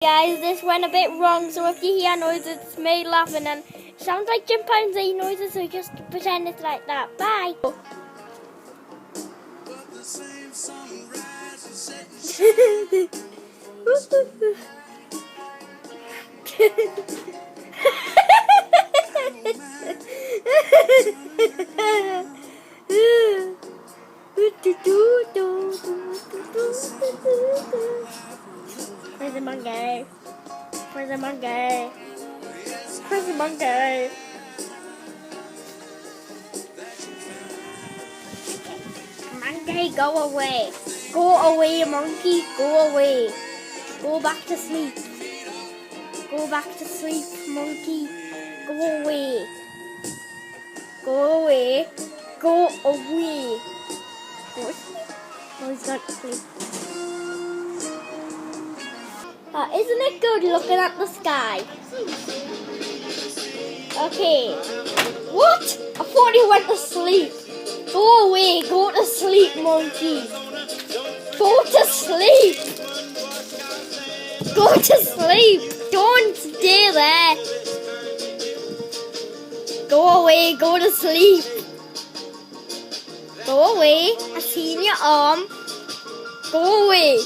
Guys, this went a bit wrong, so if you hear noises, it's me laughing and it sounds like chimpanzee noises, so just pretend it's like that. Bye! Where's the monkey? Where's the monkey? Where's the monkey? Monkey, go away. Go away, monkey. Go away. Go back to sleep. Go back to sleep, monkey. Go away. Go away. Go away. Go. Oh, he's gone to sleep. Isn't it good looking at the sky? Okay. What? I thought he went to sleep. Go away. Go to sleep, monkey. Go to sleep. Go to sleep. Don't stay there. Go away. Go to sleep. Go away. I seen your arm. Go away.